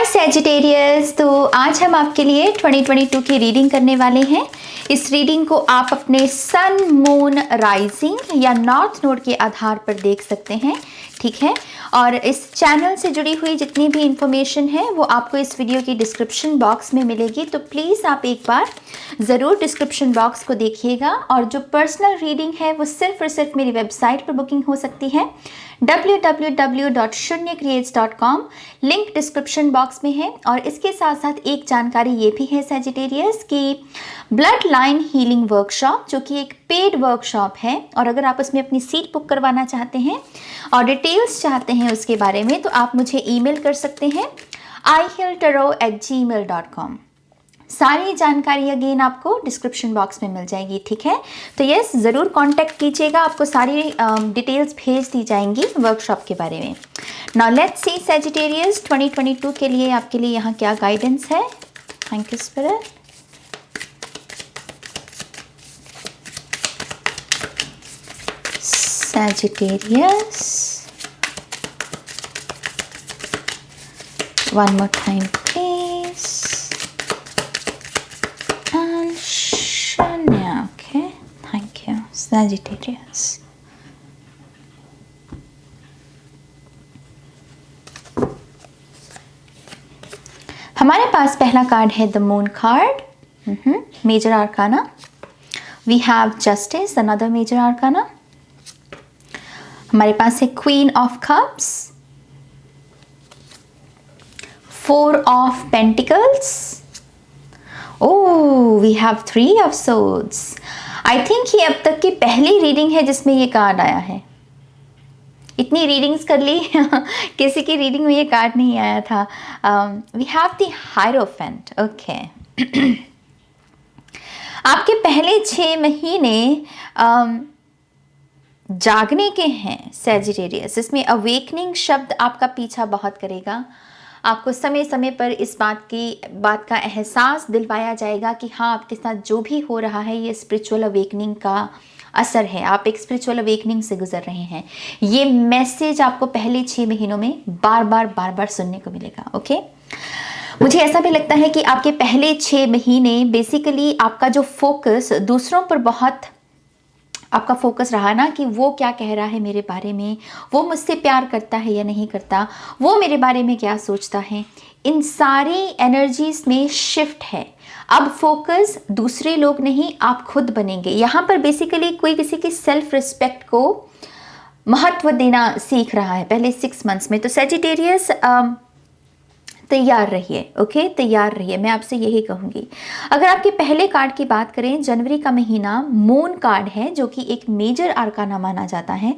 हाय Sagittarius, तो आज हम आपके लिए 2022 की रीडिंग करने वाले हैं। इस रीडिंग को आप अपने सन, मून, राइजिंग या नॉर्थ नोड के आधार पर देख सकते हैं, ठीक है। और इस चैनल से जुड़ी हुई जितनी भी इंफॉर्मेशन है वो आपको इस वीडियो की डिस्क्रिप्शन बॉक्स में मिलेगी, तो प्लीज़ आप एक बार ज़रूर डिस्क्रिप्शन बॉक्स को देखिएगा। और जो पर्सनल रीडिंग है वो सिर्फ और सिर्फ मेरी वेबसाइट पर बुकिंग हो सकती है www.shunyacreates.com, लिंक डिस्क्रिप्शन बॉक्स में है। और इसके साथ साथ एक जानकारी ये भी है सैजिटेरियस की ब्लड लाइन हीलिंग वर्कशॉप, जो कि एक पेड वर्कशॉप है, और अगर आप उसमें अपनी सीट बुक करवाना चाहते हैं और डिटेल्स चाहते हैं उसके बारे में, तो आप मुझे ईमेल कर सकते हैं ihealtarot@gmail.com। सारी जानकारी अगेन आपको डिस्क्रिप्शन बॉक्स में मिल जाएगी, ठीक है। तो यस, ज़रूर कांटेक्ट कीजिएगा, आपको सारी डिटेल्स भेज दी जाएंगी वर्कशॉप के बारे में। नाउ लेट्स सी सैजिटेरियस 2022 के लिए आपके लिए यहाँ क्या गाइडेंस है। Thank you spirit. Sagittarius, one more time please, and Shania, okay, thank you Sagittarius। हमारे पास पहला कार्ड है the moon card, major arcana. We have justice, another major arcana. हमारे पास है queen of cups, 4 of pentacles, oh we have 3 of swords. I think ये अब तक की पहली रीडिंग है जिसमें ये कार्ड आया है। इतनी रीडिंग्स कर ली किसी की रीडिंग में ये कार्ड नहीं आया था। We have the hierophant, okay. आपके पहले 6 महीने जागने के हैं सैजिटेरियस। इसमें अवेकनिंग शब्द आपका पीछा बहुत करेगा। आपको समय समय पर इस बात का एहसास दिलवाया जाएगा कि हाँ, आपके साथ जो भी हो रहा है ये स्पिरिचुअल अवेकनिंग का असर है, आप एक स्पिरिचुअल अवेकनिंग से गुजर रहे हैं। ये मैसेज आपको पहले 6 महीनों में बार बार सुनने को मिलेगा, ओके। मुझे ऐसा भी लगता है कि आपके पहले 6 महीने बेसिकली आपका जो फोकस दूसरों पर बहुत आपका फोकस रहा ना, कि वो क्या कह रहा है मेरे बारे में, वो मुझसे प्यार करता है या नहीं करता, वो मेरे बारे में क्या सोचता है, इन सारी एनर्जीज में शिफ्ट है। अब फोकस दूसरे लोग नहीं, आप खुद बनेंगे। यहाँ पर बेसिकली कोई किसी की सेल्फ रिस्पेक्ट को महत्व देना सीख रहा है पहले 6 मंथ्स में। तो सैजिटेरियस तैयार रहिए, ओके, तैयार रहिए, मैं आपसे यही कहूँगी। अगर आपके पहले कार्ड की बात करें, जनवरी का महीना मून कार्ड है, जो कि एक मेजर आर्काना माना जाता है।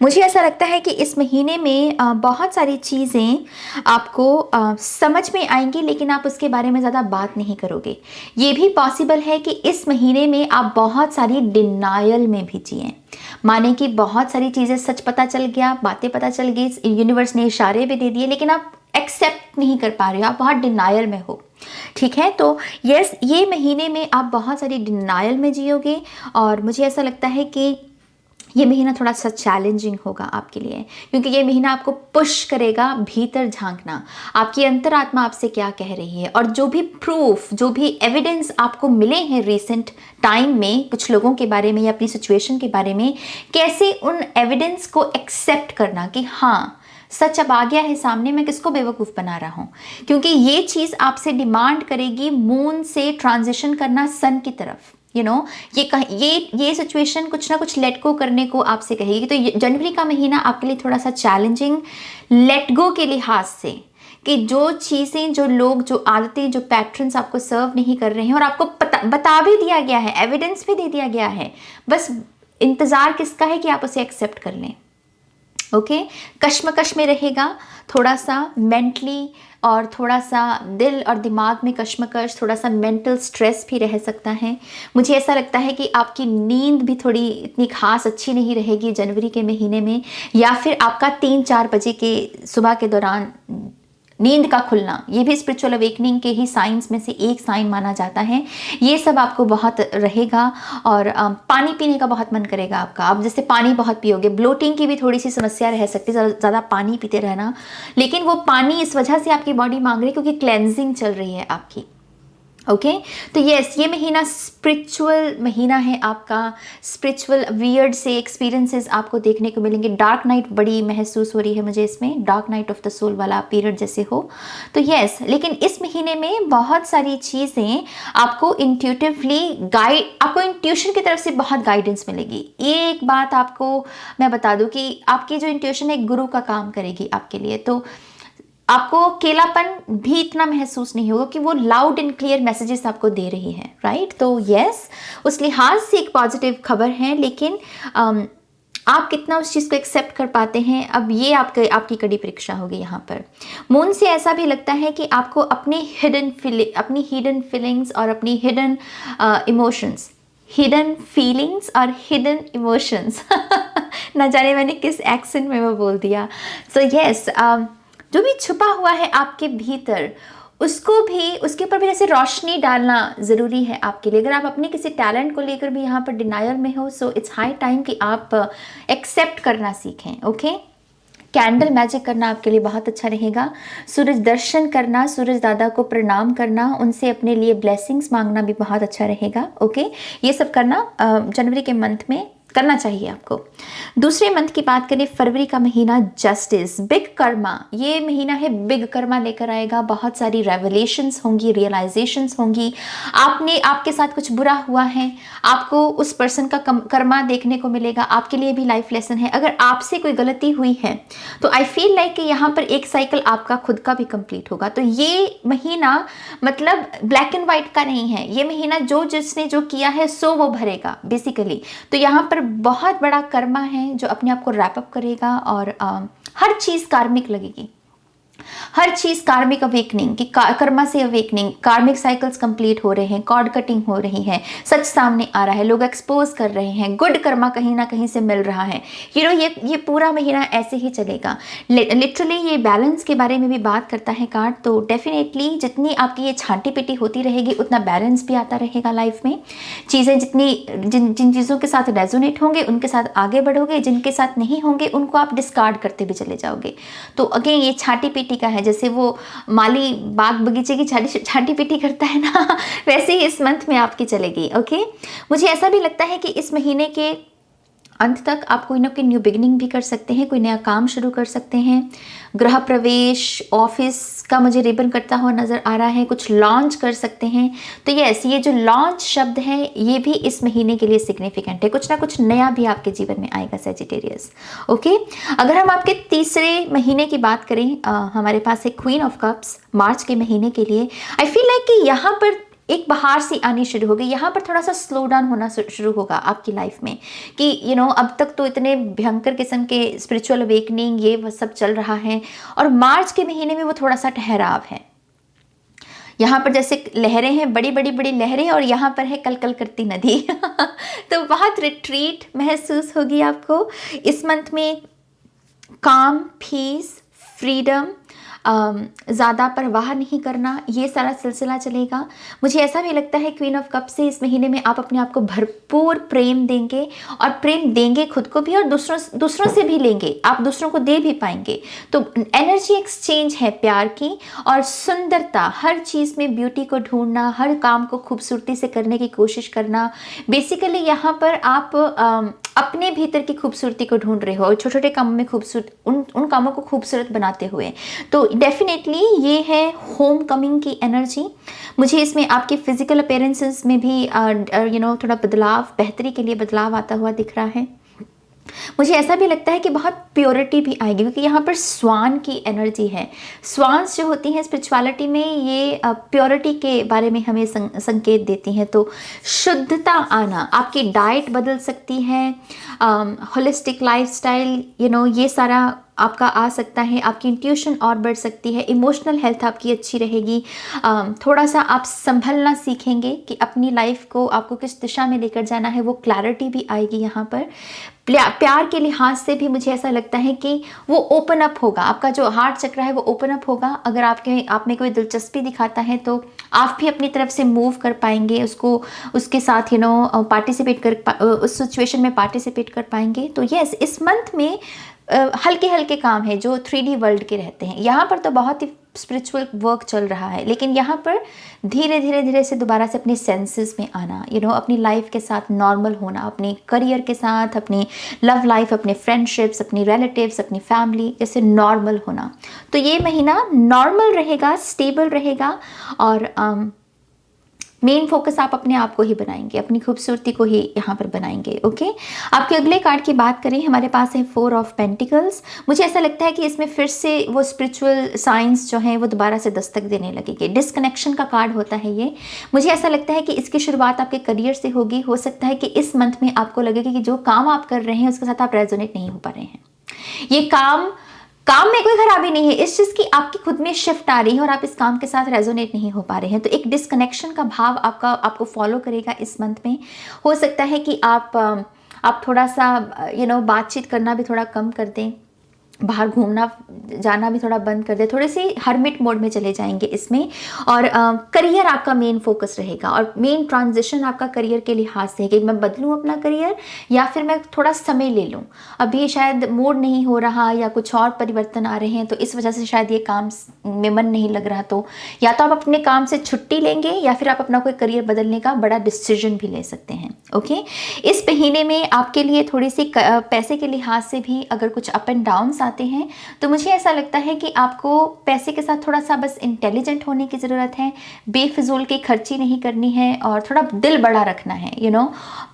मुझे ऐसा लगता है कि इस महीने में बहुत सारी चीज़ें आपको समझ में आएंगी, लेकिन आप उसके बारे में ज़्यादा बात नहीं करोगे। ये भी पॉसिबल है कि इस महीने में आप बहुत सारी डिनायल में भी जिएं, माने कि बहुत सारी चीज़ें सच पता चल गया, बातें पता चल गई, यूनिवर्स ने इशारे भी दे दिए, लेकिन आप एक्सेप्ट नहीं कर पा रहे हो, आप बहुत डिनायल में हो, ठीक है। तो यस, ये महीने में आप बहुत सारी डिनायल में जियोगे, और मुझे ऐसा लगता है कि ये महीना थोड़ा सा चैलेंजिंग होगा आपके लिए, क्योंकि ये महीना आपको पुश करेगा भीतर झांकना, आपकी अंतरात्मा आपसे क्या कह रही है। और जो भी प्रूफ, जो भी एविडेंस आपको मिले हैं रिसेंट टाइम में कुछ लोगों के बारे में या अपनी सिचुएशन के बारे में, कैसे उन एविडेंस को एक्सेप्ट करना कि हाँ, सच अब आ गया है सामने, मैं किसको बेवकूफ़ बना रहा हूँ। क्योंकि ये चीज़ आपसे डिमांड करेगी मून से ट्रांजिशन करना सन की तरफ, यू नो, ये सिचुएशन कुछ ना कुछ लेट गो करने को आपसे कहेगी। तो जनवरी का महीना आपके लिए थोड़ा सा चैलेंजिंग लेट गो के लिहाज से, कि जो चीज़ें, जो लोग, जो आदतें, जो पैटर्न्स आपको सर्व नहीं कर रहे हैं, और आपको बता भी दिया गया है, एविडेंस भी दे दिया गया है, बस इंतज़ार किसका है कि आप उसे एक्सेप्ट कर लें, ओके। कश्मकश में रहेगा थोड़ा सा मेंटली, और थोड़ा सा दिल और दिमाग में कश्मकश, थोड़ा सा मेंटल स्ट्रेस भी रह सकता है। मुझे ऐसा लगता है कि आपकी नींद भी थोड़ी इतनी खास अच्छी नहीं रहेगी जनवरी के महीने में, या फिर आपका 3-4 बजे के सुबह के दौरान नींद का खुलना, ये भी स्पिरिचुअल अवेकनिंग के ही साइंस में से एक साइन माना जाता है। ये सब आपको बहुत रहेगा। और पानी पीने का बहुत मन करेगा आपका, आप जैसे पानी बहुत पियोगे। ब्लोटिंग की भी थोड़ी सी समस्या रह सकती है, ज़्यादा पानी पीते रहना, लेकिन वो पानी इस वजह से आपकी बॉडी मांग रही है क्योंकि क्लेंजिंग चल रही है आपकी। ओके तो यस, ये महीना स्पिरिचुअल महीना है आपका। स्पिरिचुअल वियर्ड से एक्सपीरियंसेस आपको देखने को मिलेंगे। डार्क नाइट बड़ी महसूस हो रही है मुझे इसमें, dark night of the soul वाला पीरियड जैसे हो तो यस। लेकिन इस महीने में बहुत सारी चीज़ें आपको इंट्यूटिवली गाइड, आपको इंट्यूशन की तरफ से बहुत गाइडेंस मिलेगी। एक बात आपको मैं बता दूं कि आपकी जो इंट्यूशन है गुरु का काम करेगी आपके लिए, तो आपको अकेलापन भी इतना महसूस नहीं होगा कि वो लाउड एंड क्लियर मैसेजेस आपको दे रही है, राइट। तो यस, उस लिहाज से एक पॉजिटिव खबर है, लेकिन आप कितना उस चीज़ को एक्सेप्ट कर पाते हैं, अब ये आपकी कड़ी परीक्षा होगी यहाँ पर। मून से ऐसा भी लगता है कि आपको अपनी हिडन फीलिंग्स और अपनी हिडन इमोशंस, हिडन फीलिंग्स और हिडन इमोशंस ना जाने मैंने किस एक्सेंट में वो बोल दिया। सो यस, जो भी छुपा हुआ है आपके भीतर, उसको भी, उसके ऊपर भी जैसे रोशनी डालना ज़रूरी है आपके लिए। अगर आप अपने किसी टैलेंट को लेकर भी यहाँ पर डिनायर में हो, सो इट्स हाई टाइम कि आप एक्सेप्ट करना सीखें। ओके, कैंडल मैजिक करना आपके लिए बहुत अच्छा रहेगा। सूरज दर्शन करना, सूरज दादा को प्रणाम करना, उनसे अपने लिए ब्लेसिंग्स मांगना भी बहुत अच्छा रहेगा। ओके, ये सब करना जनवरी के मंथ में करना चाहिए आपको। दूसरे मंथ की बात करें, फरवरी का महीना जस्टिस, बिग कर्मा, ये महीना है बिग कर्मा लेकर आएगा। बहुत सारी रेवलेशंस होंगी, रियलाइजेशंस होंगी। आपके साथ कुछ बुरा हुआ है, आपको उस पर्सन का कर्मा देखने को मिलेगा, आपके लिए भी लाइफ लेसन है। अगर आपसे कोई गलती हुई है तो आई फील लाइक कि यहाँ पर एक साइकिल आपका खुद का भी कंप्लीट होगा। तो ये महीना मतलब ब्लैक एंड व्हाइट का नहीं है, ये महीना जिसने जो किया है सो वो भरेगा बेसिकली। तो यहाँ पर बहुत बड़ा कर्मा है जो अपने आप को रैप अप करेगा, और हर चीज़ कार्मिक लगेगी, हर चीज़ कार्मिक अवेकनिंग की, कर्मा से अवेकनिंग, कार्मिक साइकिल्स कंप्लीट हो रहे हैं, कॉर्ड कटिंग हो रही है, सच सामने आ रहा है, लोग एक्सपोज कर रहे हैं, गुड कर्मा कहीं ना कहीं से मिल रहा है। ये पूरा महीना ऐसे ही चलेगा। लिटरली ये बैलेंस के बारे में भी बात करता है कार्ड। तो डेफिनेटली जितनी आपकी ये छांटी पिटी होती रहेगी उतना बैलेंस भी आता रहेगा लाइफ में। चीज़ें जिन चीज़ों के साथ रेजोनेट होंगे उनके साथ आगे बढ़ोगे, जिनके साथ नहीं होंगे उनको आप डिस्कार्ड करते भी चले जाओगे। तो अगेन ये छांटी पिटी का है, जैसे वो माली बाग बगीचे की छांटी पीटी करता है ना, वैसे ही इस मंथ में आपकी चलेगी। ओके, मुझे ऐसा भी लगता है कि इस महीने के अंत तक आप कोई ना कोई न्यू बिगिनिंग भी कर सकते हैं, कोई नया काम शुरू कर सकते हैं। गृह प्रवेश, ऑफिस का मुझे रिबन करता हुआ नज़र आ रहा है, कुछ लॉन्च कर सकते हैं। तो यस, ये जो लॉन्च शब्द है ये भी इस महीने के लिए सिग्निफिकेंट है। कुछ ना कुछ नया भी आपके जीवन में आएगा सजिटेरियस। ओके, अगर हम आपके तीसरे महीने की बात करें, हमारे पास है क्वीन ऑफ कप्स मार्च के महीने के लिए। आई फील लाइक कि यहाँ पर एक बहार सी आनी शुरू होगी, यहाँ पर थोड़ा सा स्लो डाउन होना शुरू होगा आपकी लाइफ में कि अब तक तो इतने भयंकर किस्म के स्पिरिचुअल अवेकनिंग ये सब चल रहा है, और मार्च के महीने में वो थोड़ा सा ठहराव है। यहाँ पर जैसे लहरें हैं, बड़ी बड़ी बड़ी लहरें, और यहाँ पर है कल कल करती नदी तो बहुत रिट्रीट महसूस होगी आपको इस मंथ में। काम, पीस, फ्रीडम, ज़्यादा परवाह नहीं करना, ये सारा सिलसिला चलेगा। मुझे ऐसा भी लगता है क्वीन ऑफ कप से इस महीने में आप अपने आप को भरपूर प्रेम देंगे, और प्रेम देंगे खुद को भी और दूसरों से भी लेंगे, आप दूसरों को दे भी पाएंगे। तो एनर्जी एक्सचेंज है प्यार की, और सुंदरता, हर चीज़ में ब्यूटी को ढूंढना, हर काम को खूबसूरती से करने की कोशिश करना। बेसिकली यहाँ पर आप अपने भीतर की खूबसूरती को ढूंढ रहे हो, और छोटे छोटे कामों में खूबसूरत उन कामों को खूबसूरत बनाते हुए। तो डेफिनेटली ये है होम कमिंग की एनर्जी। मुझे इसमें आपके फिजिकल अपीयरेंसेस में भी थोड़ा बदलाव, बेहतरी के लिए बदलाव आता हुआ दिख रहा है। मुझे ऐसा भी लगता है कि बहुत प्योरिटी भी आएगी, क्योंकि यहाँ पर स्वान की एनर्जी है। स्वान्स जो होती हैं स्पिरिचुअलिटी में, ये प्योरिटी के बारे में हमें संकेत देती हैं। तो शुद्धता आना, आपकी डाइट बदल सकती है, होलिस्टिक लाइफस्टाइल, ये सारा आपका आ सकता है। आपकी इंट्यूशन और बढ़ सकती है, इमोशनल हेल्थ आपकी अच्छी रहेगी। थोड़ा सा आप संभलना सीखेंगे कि अपनी लाइफ को आपको किस दिशा में लेकर जाना है, वो क्लैरिटी भी आएगी यहाँ पर। प्यार के लिहाज से भी मुझे ऐसा लगता है कि वो ओपन अप होगा, आपका जो हार्ट चक्र है वो ओपन अप होगा। अगर आप में कोई दिलचस्पी दिखाता है तो आप भी अपनी तरफ से मूव कर पाएंगे, उसके साथ पार्टिसिपेट उस सिचुएशन में पार्टिसिपेट कर पाएंगे। तो यस, इस मंथ में हल्के हल्के काम है जो 3D वर्ल्ड के रहते हैं। यहाँ पर तो बहुत ही स्पिरिचुअल वर्क चल रहा है, लेकिन यहाँ पर धीरे धीरे धीरे से दोबारा से अपने सेंसेस में आना, अपनी लाइफ के साथ नॉर्मल होना, अपने करियर के साथ, अपनी लव लाइफ, अपने फ्रेंडशिप्स, अपनी रिलेटिव्स, अपनी फैमिली, ऐसे नॉर्मल होना। तो ये महीना नॉर्मल रहेगा, स्टेबल रहेगा, और मेन फोकस आप अपने आप को ही बनाएंगे, अपनी खूबसूरती को ही यहाँ पर बनाएंगे। ओके, आपके अगले कार्ड की बात करें, हमारे पास है 4 ऑफ पेंटिकल्स। मुझे ऐसा लगता है कि इसमें फिर से वो स्पिरिचुअल साइंस जो है वो दोबारा से दस्तक देने लगेगी। डिस्कनेक्शन का कार्ड होता है ये। मुझे ऐसा लगता है कि इसकी शुरुआत आपके करियर से होगी। हो सकता है कि इस मंथ में आपको लगेगा कि जो काम आप कर रहे हैं उसके साथ आप रेजोनेट नहीं हो पा रहे हैं। ये काम में कोई खराबी नहीं है, इस चीज़ की आपकी खुद में शिफ्ट आ रही है और आप इस काम के साथ रेजोनेट नहीं हो पा रहे हैं। तो एक डिस्कनेक्शन का भाव आपको फॉलो करेगा इस मंथ में। हो सकता है कि आप थोड़ा सा बातचीत करना भी थोड़ा कम कर दें, बाहर घूमना जाना भी थोड़ा बंद कर दे, थोड़े से हर्मिट मोड में चले जाएंगे इसमें। और करियर आपका मेन फोकस रहेगा, और मेन ट्रांजिशन आपका करियर के लिहाज से है कि मैं बदलूं अपना करियर या फिर मैं थोड़ा समय ले लूं। अभी शायद मूड नहीं हो रहा या कुछ और परिवर्तन आ रहे हैं, तो इस वजह से शायद ये काम में मन नहीं लग रहा। तो या तो आप अपने काम से छुट्टी लेंगे या फिर आप अपना कोई करियर बदलने का बड़ा डिसीजन भी ले सकते हैं। ओके, इस महीने में आपके लिए थोड़ी सी पैसे के लिहाज से भी अगर कुछ अप एंड डाउन्स आते हैं, तो मुझे ऐसा लगता है कि आपको पैसे के साथ थोड़ा सा बस इंटेलिजेंट होने की ज़रूरत है, बेफिजूल की खर्ची नहीं करनी है और थोड़ा दिल बड़ा रखना है।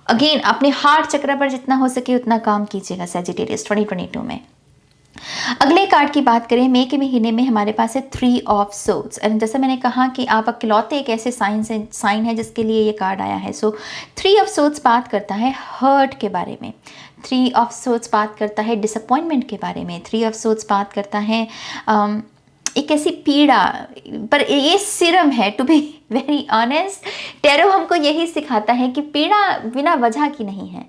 अगेन अपने हार्ट चक्र पर जितना हो सके उतना काम कीजिएगा सजिटेरियस 2022 में। अगले कार्ड की बात करें, मई के महीने में हमारे पास है 3 ऑफ सोर्ड्स। एंड जैसे मैंने कहा कि आप अकेलौते एक ऐसे साइन है जिसके लिए ये कार्ड आया है। सो 3 ऑफ सोर्ड्स बात करता है हर्ट के बारे में, 3 ऑफ सोर्ड्स बात करता है डिसअपॉइंटमेंट के बारे में, 3 ऑफ सोर्ड्स बात करता है एक ऐसी पीड़ा, पर ये सिरम है। To be very honest, tarot हमको यही सिखाता है कि पीड़ा बिना वजह की नहीं है,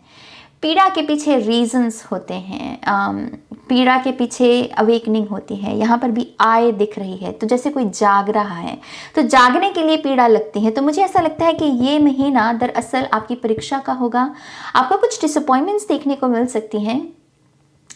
पीड़ा के पीछे रीजंस होते हैं, पीड़ा के पीछे अवेकनिंग होती है। यहाँ पर भी आय दिख रही है, तो जैसे कोई जाग रहा है, तो जागने के लिए पीड़ा लगती है। तो मुझे ऐसा लगता है कि ये महीना दरअसल आपकी परीक्षा का होगा। आपको कुछ डिसअपॉइंटमेंट्स देखने को मिल सकती हैं,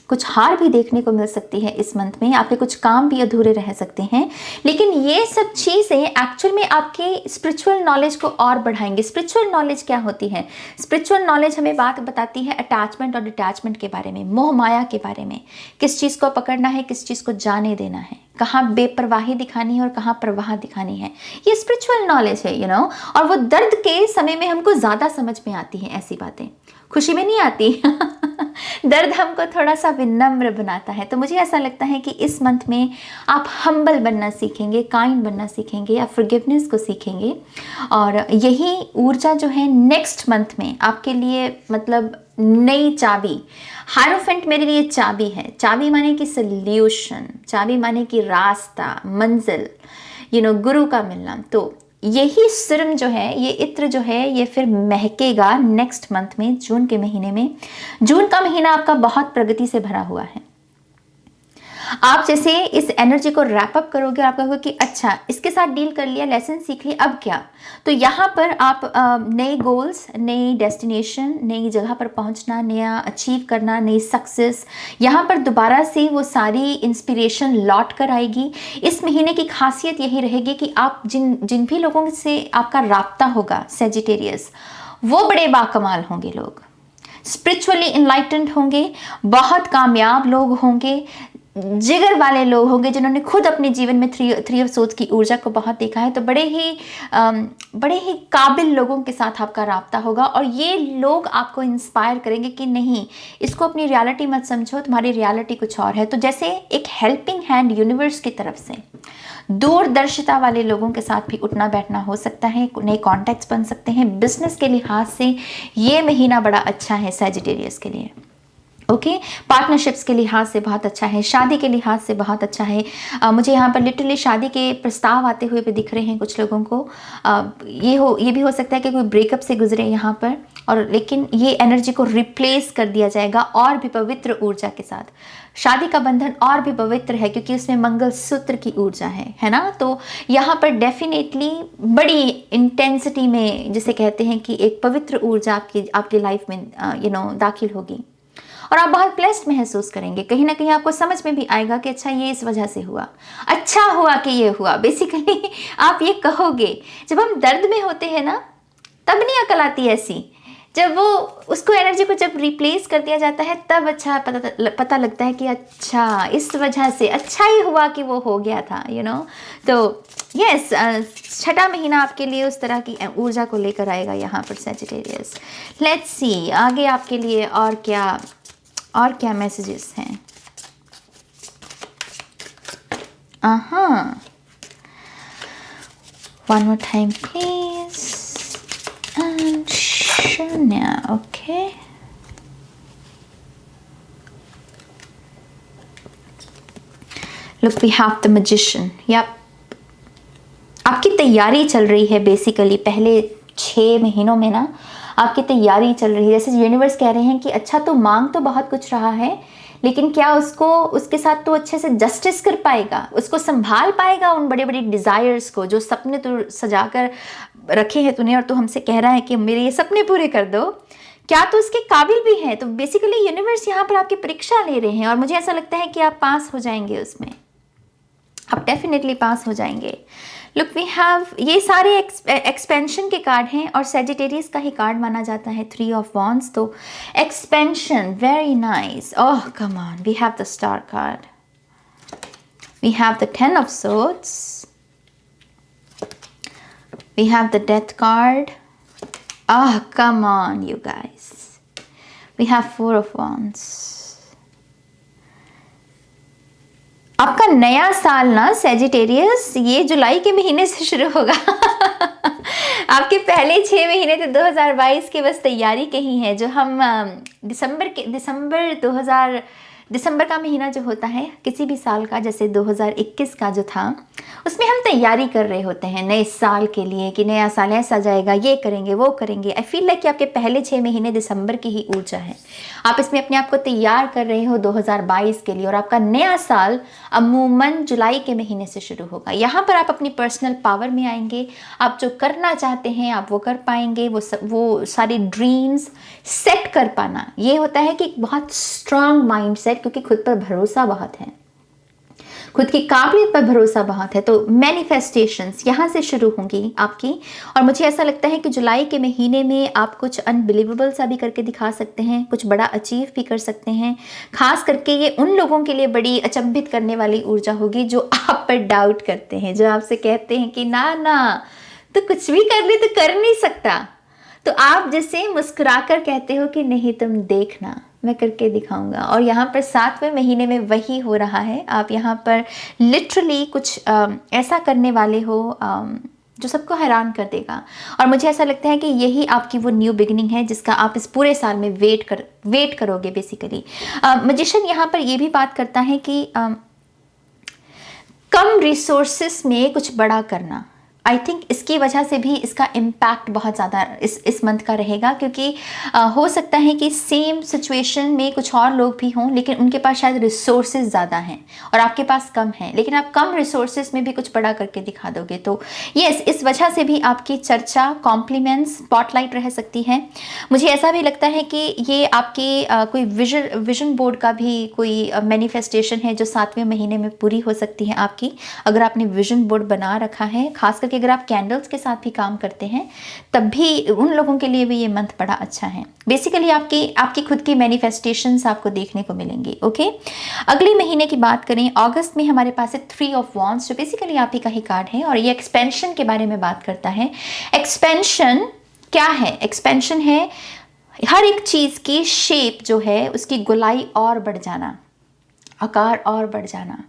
कुछ हार भी देखने को मिल सकती है इस मंथ में, आपके कुछ काम भी अधूरे रह सकते हैं। लेकिन ये सब चीज़ें एक्चुअल में आपके स्पिरिचुअल नॉलेज को और बढ़ाएंगे। स्पिरिचुअल नॉलेज क्या होती है? स्पिरिचुअल नॉलेज हमें बात बताती है अटैचमेंट और डिटैचमेंट के बारे में, मोह माया के बारे में, किस चीज़ को पकड़ना है, किस चीज़ को जाने देना है, कहाँ बेपरवाही दिखानी है और कहाँ प्रवाह दिखानी है। ये स्पिरिचुअल नॉलेज है और वो दर्द के समय में हमको ज़्यादा समझ में आती हैं ऐसी बातें, खुशी में नहीं आती। दर्द हमको थोड़ा सा विनम्र बनाता है। तो मुझे ऐसा लगता है कि इस मंथ में आप हम्बल बनना सीखेंगे, काइंड बनना सीखेंगे, आप फॉरगिवनेस को सीखेंगे, और यही ऊर्जा जो है नेक्स्ट मंथ में आपके लिए मतलब नई चाबी। हायरोफेंट मेरे लिए चाबी है। चाबी माने कि सल्यूशन, चाबी माने कि रास्ता, मंजिल, गुरु का मिलना। तो यही सिरम जो है, ये इत्र जो है, ये फिर महकेगा नेक्स्ट मंथ में, जून के महीने में। जून का महीना आपका बहुत प्रगति से भरा हुआ है। आप जैसे इस एनर्जी को रैप अप करोगे, आप कहोगे कि अच्छा इसके साथ डील कर लिया, लेसन सीख लिया, अब क्या। तो यहाँ पर आप नए गोल्स, नई डेस्टिनेशन, नई जगह पर पहुँचना, नया अचीव करना, नई सक्सेस, यहाँ पर दोबारा से वो सारी इंस्पिरेशन लौट कर आएगी। इस महीने की खासियत यही रहेगी कि आप जिन भी लोगों से आपका राब्ता होगा सेजिटेरियस, वो बड़े बाकमाल होंगे लोग, स्पिरिचुअली इनलाइटेंड होंगे, बहुत कामयाब लोग होंगे, जिगर वाले लोग होंगे जिन्होंने खुद अपने जीवन में थ्री ऑफ सोर्ड्स की ऊर्जा को बहुत देखा है। तो बड़े ही काबिल लोगों के साथ आपका राब्ता होगा, और ये लोग आपको इंस्पायर करेंगे कि नहीं, इसको अपनी रियलिटी मत समझो, तुम्हारी रियलिटी कुछ और है। तो जैसे एक हेल्पिंग हैंड यूनिवर्स की तरफ से दूरदर्शिता वाले लोगों के साथ भी उठना बैठना हो सकता है, नए कॉन्टैक्ट्स बन सकते हैं। बिजनेस के लिहाज से ये महीना बड़ा अच्छा है सैजिटेरियस के लिए। ओके पार्टनरशिप्स के लिहाज से बहुत अच्छा है, शादी के लिहाज से बहुत अच्छा है। मुझे यहाँ पर लिटरली शादी के प्रस्ताव आते हुए भी दिख रहे हैं कुछ लोगों को। ये भी हो सकता है कि कोई ब्रेकअप से गुजरे यहाँ पर, और लेकिन ये एनर्जी को रिप्लेस कर दिया जाएगा और भी पवित्र ऊर्जा के साथ। शादी का बंधन और भी पवित्र है क्योंकि उसमें मंगलसूत्र की ऊर्जा है ना। तो यहाँ पर डेफिनेटली बड़ी इंटेंसिटी में, जिसे कहते हैं कि एक पवित्र ऊर्जा आपकी लाइफ में दाखिल होगी, और आप बहुत ब्लेस्ड महसूस करेंगे। कहीं ना कहीं आपको समझ में भी आएगा कि अच्छा ये इस वजह से हुआ, अच्छा हुआ कि ये हुआ। बेसिकली आप ये कहोगे, जब हम दर्द में होते हैं ना तब नहीं अकल आती ऐसी, जब वो उसको एनर्जी को जब रिप्लेस कर दिया जाता है तब अच्छा पता लगता है कि अच्छा इस वजह से अच्छा ही हुआ कि वो हो गया था, तो यस, छठा महीना आपके लिए उस तरह की ऊर्जा को लेकर आएगा यहाँ पर सैजिटेरियस। लेट्स सी आगे आपके लिए और क्या मैसेजेस हैं। One more time please, and शून्य, okay. Look we have the magician. Yup, आपकी तैयारी चल रही है बेसिकली पहले 6 महीनों में ना, आपकी तैयारी चल रही है। जैसे यूनिवर्स कह रहे हैं कि अच्छा तो मांग तो बहुत कुछ रहा है, लेकिन क्या उसके साथ तो अच्छे से जस्टिस कर पाएगा, उसको संभाल पाएगा उन बड़े बड़े डिज़ायर्स को, जो सपने तो सजा कर रखे हैं तूने और तू हमसे कह रहा है कि मेरे ये सपने पूरे कर दो, क्या तो उसके काबिल भी है। तो बेसिकली यूनिवर्स यहाँ पर आपकी परीक्षा ले रहे हैं, और मुझे ऐसा लगता है कि आप पास हो जाएंगे उसमें, आप डेफिनेटली पास हो जाएंगे। लुक वी हैव, ये सारे एक्सपेंशन के कार्ड हैं और सैजिटेरियस का ही कार्ड माना जाता है 3 ऑफ वॉन्ड्स। तो expansion, very nice. Oh come on, we have the star card, we have the 10 of swords, we have the death card. Oh come on you guys, we have 4 of wands. आपका नया साल ना Sagittarius ये जुलाई के महीने से शुरू होगा। आपके पहले 6 महीने तो 2022 के बस तैयारी के ही हैं, जो हम दिसंबर का महीना जो होता है किसी भी साल का, जैसे 2021 का जो था, उसमें हम तैयारी कर रहे होते हैं नए साल के लिए कि नया साल ऐसा जाएगा, ये करेंगे वो करेंगे। आई फील लाइक कि आपके पहले 6 महीने दिसंबर की ही ऊर्जा है, आप इसमें अपने आप को तैयार कर रहे हो 2022 के लिए, और आपका नया साल अमूमन जुलाई के महीने से शुरू होगा। यहाँ पर आप अपनी पर्सनल पावर में आएंगे, आप जो करना चाहते हैं आप वो कर पाएंगे, वो सारी ड्रीम्स सेट कर पाना, ये होता है कि बहुत स्ट्रांग माइंड सेट, क्योंकि खुद पर भरोसा बहुत है, खुद की काबिलियत पर भरोसा बहुत है। तो मैनिफेस्टेशंस यहाँ से शुरू होंगी आपकी, और मुझे ऐसा लगता है कि जुलाई के महीने में आप कुछ अनबिलीवेबल सा भी करके दिखा सकते हैं, कुछ बड़ा अचीव भी कर सकते हैं। खास करके ये उन लोगों के लिए बड़ी अचंभित करने वाली ऊर्जा होगी जो आप पर डाउट करते हैं, जो आपसे कहते हैं कि ना तो कुछ भी कर ले तो कर नहीं सकता, तो आप जैसे मुस्कुराकर कहते हो कि नहीं तुम देखना मैं करके दिखाऊंगा। और यहाँ पर 7वें महीने में वही हो रहा है। आप यहाँ पर लिटरली कुछ ऐसा करने वाले हो जो सबको हैरान कर देगा, और मुझे ऐसा लगता है कि यही आपकी वो न्यू बिगिनिंग है जिसका आप इस पूरे साल में वेट करोगे बेसिकली। मैजिशियन यहाँ पर ये भी बात करता है कि कम रिसोर्सेस में कुछ बड़ा करना। आई थिंक इसकी वजह से भी इसका इम्पैक्ट बहुत ज़्यादा इस मंथ का रहेगा, क्योंकि हो सकता है कि सेम सिचुएशन में कुछ और लोग भी हों, लेकिन उनके पास शायद रिसोर्सेज ज़्यादा हैं और आपके पास कम हैं, लेकिन आप कम रिसोर्सेज में भी कुछ बड़ा करके दिखा दोगे। तो यस, इस वजह से भी आपकी चर्चा, कॉम्प्लीमेंट्स, स्पॉटलाइट रह सकती है। मुझे ऐसा भी लगता है कि ये आपकी कोई विजन बोर्ड का भी कोई मैनिफेस्टेशन है जो 7वें महीने में पूरी हो सकती है आपकी, अगर आपने विजन बोर्ड बना रखा है। खासकर कि अगर आप कैंडल्स के साथ भी काम करते हैं तब भी उन लोगों के लिए भी ये मंथ बड़ा अच्छा है। बेसिकली आपकी खुद की मैनिफेस्टेशंस आपको देखने को मिलेंगी। ओके, अगले महीने की बात करें, अगस्त में हमारे पास है 3 ऑफ वॉन्ड्स, जो बेसिकली आप ही का ही कार्ड है, और ये एक्सपेंशन के बारे में बात करता है। एक्सपेंशन क्या है? एक्सपेंशन है हर एक चीज़ की शेप जो है उसकी गोलाई और बढ़ जाना, आकार और बढ़ जाना,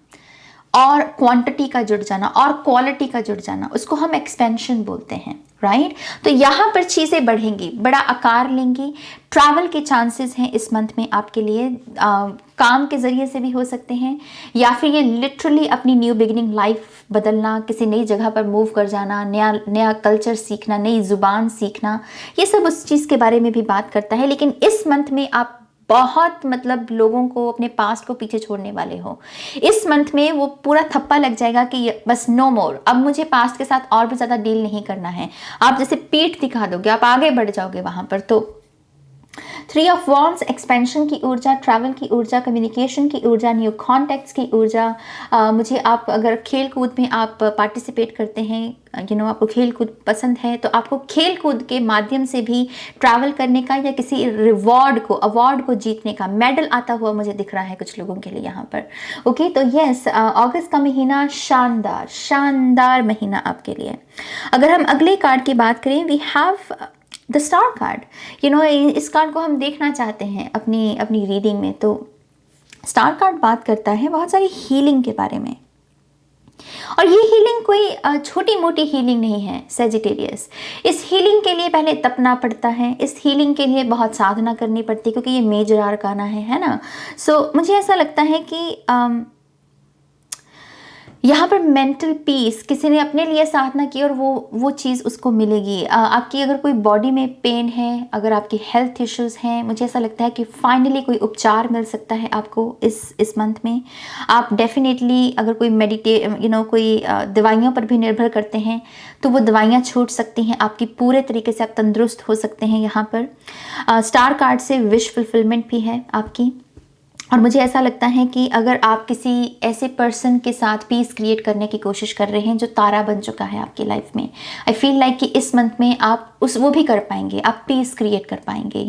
और क्वांटिटी का जुड़ जाना और क्वालिटी का जुड़ जाना, उसको हम एक्सपेंशन बोलते हैं, राइट। तो यहाँ पर चीज़ें बढ़ेंगी, बड़ा आकार लेंगी। ट्रैवल के चांसेस हैं इस मंथ में आपके लिए, काम के ज़रिए से भी हो सकते हैं, या फिर ये लिटरली अपनी न्यू बिगिनिंग लाइफ बदलना, किसी नई जगह पर मूव कर जाना, नया नया कल्चर सीखना, नई ज़ुबान सीखना, ये सब उस चीज़ के बारे में भी बात करता है। लेकिन इस मंथ में आप बहुत मतलब लोगों को, अपने पास्ट को पीछे छोड़ने वाले हो। इस मंथ में वो पूरा थप्पा लग जाएगा कि बस नो मोर, अब मुझे पास्ट के साथ और भी ज़्यादा डील नहीं करना है। आप जैसे पीठ दिखा दोगे, आप आगे बढ़ जाओगे वहाँ पर। तो 3 ऑफ वॉन्ड्स, एक्सपेंशन की ऊर्जा, ट्रैवल की ऊर्जा, कम्युनिकेशन की ऊर्जा, न्यू कॉन्टेक्ट्स की ऊर्जा। मुझे आप अगर खेल कूद में आप पार्टिसिपेट करते हैं, आपको खेल कूद पसंद है, तो आपको खेल कूद के माध्यम से भी ट्रैवल करने का या किसी रिवॉर्ड को, अवार्ड को जीतने का, मेडल आता हुआ मुझे दिख रहा है कुछ लोगों के लिए यहाँ पर। ओके, तो यस, अगस्त का महीना शानदार शानदार महीना आपके लिए। अगर हम अगले कार्ड की बात करें, we have the star card. इस कार्ड को हम देखना चाहते हैं अपनी रीडिंग में। तो स्टार कार्ड बात करता है बहुत सारी हीलिंग के बारे में, और ये हीलिंग कोई छोटी मोटी हीलिंग नहीं है सैजिटेरियस। इस हीलिंग के लिए पहले तपना पड़ता है, इस हीलिंग के लिए बहुत साधना करनी पड़ती है, क्योंकि ये मेजर आर्काना है ना। सो मुझे ऐसा लगता है कि यहाँ पर मेंटल पीस, किसी ने अपने लिए साधना की और वो चीज़ उसको मिलेगी। आपकी अगर कोई बॉडी में पेन है, अगर आपकी हेल्थ इश्यूज़ हैं, मुझे ऐसा लगता है कि फाइनली कोई उपचार मिल सकता है आपको इस मंथ में। आप डेफिनेटली अगर कोई कोई दवाइयों पर भी निर्भर करते हैं, तो वो दवाइयाँ छूट सकती हैं आपकी, पूरे तरीके से आप तंदुरुस्त हो सकते हैं यहाँ पर। स्टार कार्ड से विश फुलफिलमेंट भी है आपकी। और मुझे ऐसा लगता है कि अगर आप किसी ऐसे पर्सन के साथ पीस क्रिएट करने की कोशिश कर रहे हैं जो तारा बन चुका है आपकी लाइफ में, आई फील लाइक कि इस मंथ में आप वो भी कर पाएंगे, आप पीस क्रिएट कर पाएंगे,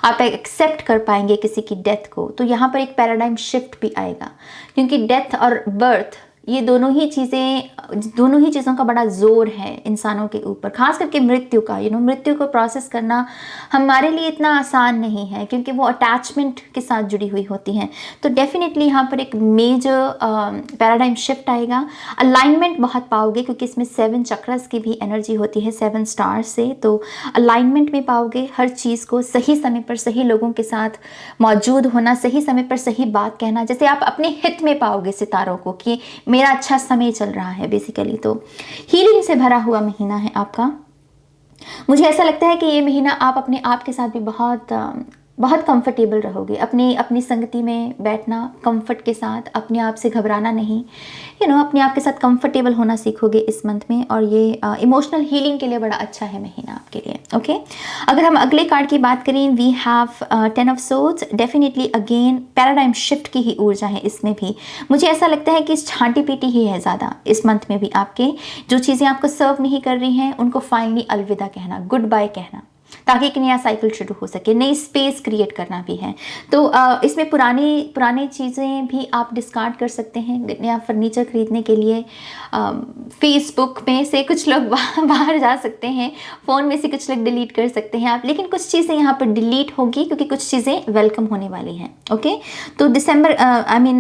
आप एक्सेप्ट कर पाएंगे किसी की डेथ को। तो यहाँ पर एक पैराडाइम शिफ्ट भी आएगा, क्योंकि डेथ और बर्थ, ये दोनों ही चीज़ों का बड़ा जोर है इंसानों के ऊपर, खास करके मृत्यु का। मृत्यु को प्रोसेस करना हमारे लिए इतना आसान नहीं है, क्योंकि वो अटैचमेंट के साथ जुड़ी हुई होती हैं। तो डेफिनेटली यहाँ पर एक मेजर पैराडाइम शिफ्ट आएगा। अलाइनमेंट बहुत पाओगे, क्योंकि इसमें 7 चक्रस की भी एनर्जी होती है 7 स्टार्स से। तो अलाइनमेंट में पाओगे, हर चीज़ को सही समय पर सही लोगों के साथ मौजूद होना, सही समय पर सही बात कहना, जैसे आप अपने हित में पाओगे सितारों को कि मेरा अच्छा समय चल रहा है बेसिकली। तो हीलिंग से भरा हुआ महीना है आपका। मुझे ऐसा लगता है कि ये महीना आप अपने आप के साथ भी बहुत कंफर्टेबल रहोगे। अपनी संगति में बैठना कंफर्ट के साथ, अपने आप से घबराना नहीं, अपने आप के साथ कंफर्टेबल होना सीखोगे इस मंथ में। और ये इमोशनल हीलिंग के लिए बड़ा अच्छा है महीना आपके लिए। ओके, अगर हम अगले कार्ड की बात करें, we have 10 of swords. Definitely again paradigm shift की ही ऊर्जा है इसमें भी। मुझे ऐसा लगता है कि छांटी पीटी ही है ज़्यादा इस मंथ में भी आपके। जो चीज़ें आपको सर्व नहीं कर रही हैं, उनको फाइनली अलविदा कहना, गुड बाय कहना, ताकि एक नया साइकिल शुरू हो सके, नई स्पेस क्रिएट करना भी है। तो इसमें पुरानी चीज़ें भी आप डिस्कार्ड कर सकते हैं। नया फर्नीचर खरीदने के लिए फेसबुक में से कुछ लोग बाहर जा सकते हैं, फ़ोन में से कुछ लोग डिलीट कर सकते हैं आप, लेकिन कुछ चीज़ें यहाँ पर डिलीट होगी, क्योंकि कुछ चीज़ें वेलकम होने वाली हैं। ओके, तो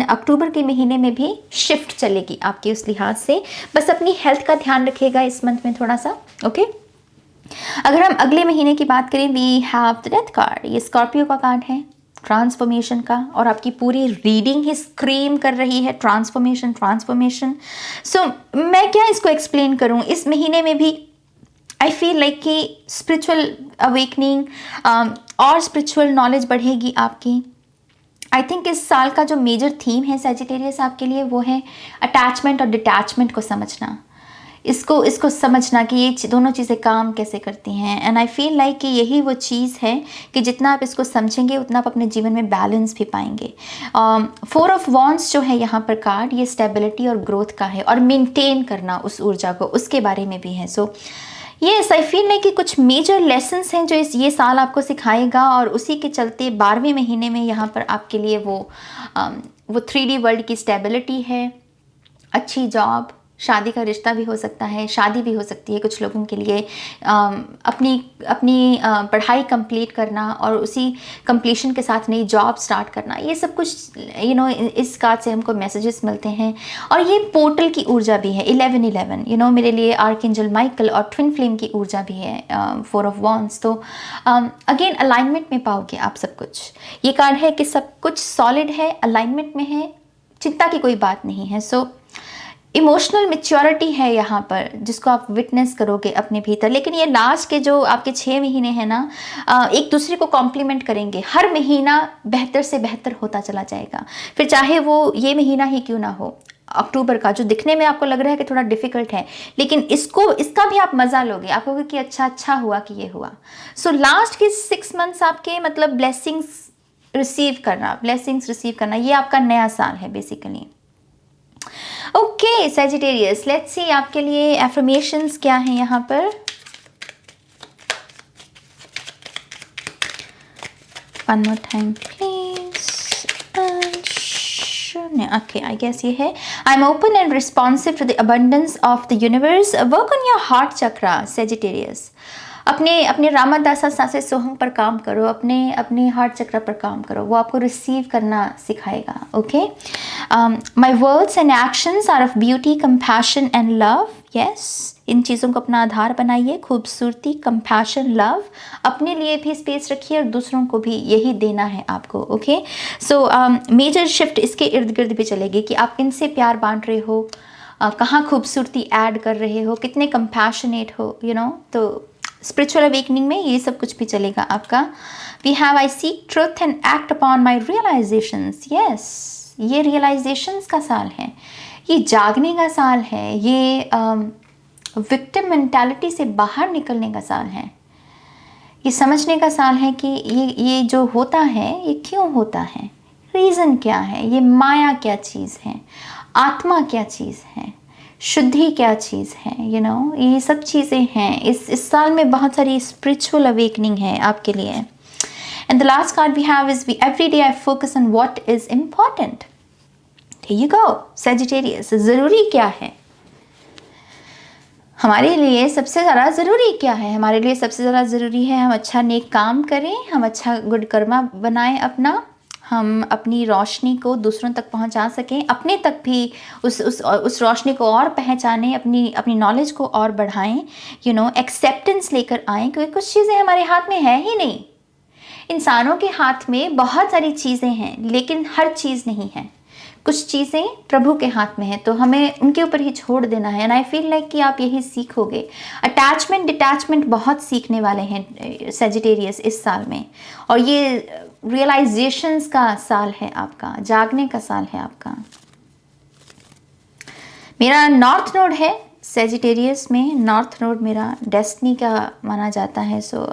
अक्टूबर के महीने में भी शिफ्ट चलेगी आपकी उस लिहाज से। बस अपनी हेल्थ का ध्यान रखिएगा इस मंथ में थोड़ा सा। ओके, अगर हम अगले महीने की बात करें, we have the death card. ये स्कॉर्पियो का कार्ड है, ट्रांसफॉर्मेशन का, और आपकी पूरी रीडिंग ही स्क्रीम कर रही है ट्रांसफॉर्मेशन। सो मैं क्या इसको एक्सप्लेन करूं, इस महीने में भी आई फील लाइक कि स्पिरिचुअल अवेकनिंग और स्पिरिचुअल नॉलेज बढ़ेगी आपकी। आई थिंक इस साल का जो मेजर थीम है सैजिटेरियस आपके लिए, वो है अटैचमेंट और डिटैचमेंट को समझना, इसको समझना कि ये दोनों चीज़ें काम कैसे करती हैं। एंड आई फील लाइक कि यही वो चीज़ है कि जितना आप इसको समझेंगे उतना आप अपने जीवन में बैलेंस भी पाएंगे। 4 ऑफ वॉन्ड्स जो है यहाँ पर कार्ड, ये स्टेबिलिटी और ग्रोथ का है, और मेंटेन करना उस ऊर्जा को, उसके बारे में भी है। So yes, I feel like कि कुछ मेजर लेसन्स हैं जो ये साल आपको सिखाएगा, और उसी के चलते 12वें महीने में यहाँ पर आपके लिए वो 3D वर्ल्ड की स्टेबिलिटी है, अच्छी जॉब, शादी का रिश्ता भी हो सकता है, शादी भी हो सकती है कुछ लोगों के लिए। अपनी अपनी पढ़ाई कंप्लीट करना और उसी कंप्लीशन के साथ नई जॉब स्टार्ट करना, ये सब कुछ इस कार्ड से हमको मैसेजेस मिलते हैं। और ये पोर्टल की ऊर्जा भी है 1111, मेरे लिए आर्कएंजल माइकल और ट्विन फ्लेम की ऊर्जा भी है 4 ऑफ वॉन्ड्स। तो अगेन अलाइनमेंट में पाओगे आप सब कुछ। ये कार्ड है कि सब कुछ सॉलिड है, अलाइनमेंट में है, चिंता की कोई बात नहीं है। सो इमोशनल मेच्योरिटी है यहाँ पर, जिसको आप विटनेस करोगे अपने भीतर। लेकिन ये लास्ट के जो आपके 6 महीने हैं ना, एक दूसरे को कॉम्प्लीमेंट करेंगे। हर महीना बेहतर से बेहतर होता चला जाएगा, फिर चाहे वो ये महीना ही क्यों ना हो। अक्टूबर का जो दिखने में आपको लग रहा है कि थोड़ा डिफिकल्ट है, लेकिन इसका भी आप मज़ा लोगे, आप कहोगे कि अच्छा हुआ कि ये हुआ। सो लास्ट के 6 मंथ्स आपके मतलब ब्लेसिंग्स रिसीव करना, ये आपका नया साल है basically. Okay Sagittarius, let's see आपके लिए एफर्मेशंस क्या हैं यहाँ पर। One more time please. Okay, I guess ये है, I am open and responsive to the abundance of the universe. Work on your heart chakra Sagittarius. अपने रामादासा सासे सोहम पर काम करो, अपने हार्ट चक्र पर काम करो, वो आपको रिसीव करना सिखाएगा। Okay, my words and actions are of beauty, compassion and love. Yes, इन चीज़ों को अपना आधार बनाइए, खूबसूरती, कंपैशन, लव। अपने लिए भी स्पेस रखिए और दूसरों को भी यही देना है आपको। ओके, सो मेजर शिफ्ट इसके इर्द गिर्द भी चलेगी कि आप किनसे प्यार बांट रहे हो, कहाँ खूबसूरती ऐड कर रहे हो, कितने कंपैशनेट हो, तो स्पिरिचुअल अवेकनिंग में ये सब कुछ भी चलेगा आपका। We have I seek truth and act upon my realisations. Yes, ये रियलाइजेशंस का साल है, ये जागने का साल है, ये विक्टिम मेंटालिटी से बाहर निकलने का साल है, ये समझने का साल है कि ये जो होता है ये क्यों होता है, रीज़न क्या है, ये माया क्या चीज़ है, आत्मा क्या चीज़ है, शुद्धि क्या चीज़ है, ये सब चीज़ें हैं। इस साल में बहुत सारी स्पिरिचुअल अवेकनिंग है आपके लिए। And the last card we have is every day I focus on what is important. Here you go Sagittarius, ज़रूरी क्या है हमारे लिए, सबसे ज़्यादा ज़रूरी क्या है हमारे लिए? सबसे ज़्यादा ज़रूरी है हम अच्छा नेक काम करें, हम अच्छा गुड कर्मा बनाएं अपना, हम अपनी रोशनी को दूसरों तक पहुंचा सकें, अपने तक भी उस रोशनी को और पहचानें, अपनी नॉलेज को और बढ़ाएं, एक्सेप्टेंस लेकर आएँ, क्योंकि कुछ चीज़ें हमारे हाथ में है ही नहीं। इंसानों के हाथ में बहुत सारी चीज़ें हैं, लेकिन हर चीज़ नहीं है। कुछ चीज़ें प्रभु के हाथ में है, तो हमें उनके ऊपर ही छोड़ देना है। एंड आई फील लाइक कि आप यही सीखोगे। अटैचमेंट डिटैचमेंट बहुत सीखने वाले हैं सैजिटेरियस इस साल में, और ये रियलाइजेशंस का साल है आपका, जागने का साल है आपका। मेरा नॉर्थ नोड है सैजिटेरियस में, नॉर्थ नोड मेरा डेस्टिनी का माना जाता है। सो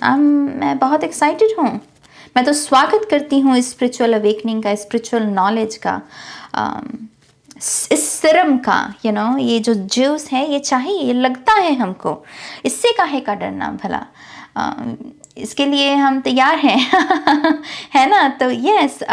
मैं बहुत एक्साइटेड हूँ। मैं तो स्वागत करती हूँ इस स्पिरिचुअल अवेकनिंग का, स्पिरिचुअल नॉलेज का, इस सिरम का। ये जो ज्यूस है ये चाहिए, ये लगता है हमको, इससे काहे का डरना भला, इसके लिए हम तैयार हैं है ना। तो यस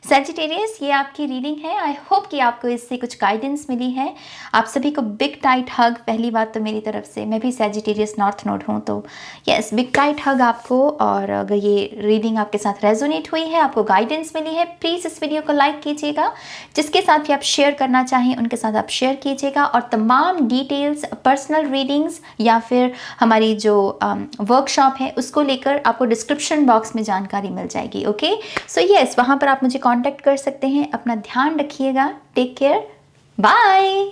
सैजिटेरियस, ये आपकी रीडिंग है। आई होप कि आपको इससे कुछ गाइडेंस मिली है। आप सभी को बिग टाइट हग। पहली बात तो मेरी तरफ से, मैं भी सैजिटेरियस नॉर्थ नोड हूँ, तो यस बिग टाइट हग आपको। और अगर ये रीडिंग आपके साथ रेजोनेट हुई है, आपको गाइडेंस मिली है, प्लीज़ इस वीडियो को लाइक कीजिएगा। जिसके साथ भी आप शेयर करना चाहें उनके साथ आप शेयर कीजिएगा। और तमाम डिटेल्स, पर्सनल रीडिंग्स या फिर हमारी जो वर्कशॉप है उसको लेकर आपको डिस्क्रिप्शन बॉक्स में जानकारी मिल जाएगी। ओके, सो यस, वहाँ पर आप मुझे कांटेक्ट कर सकते हैं। अपना ध्यान रखिएगा। Take care, bye.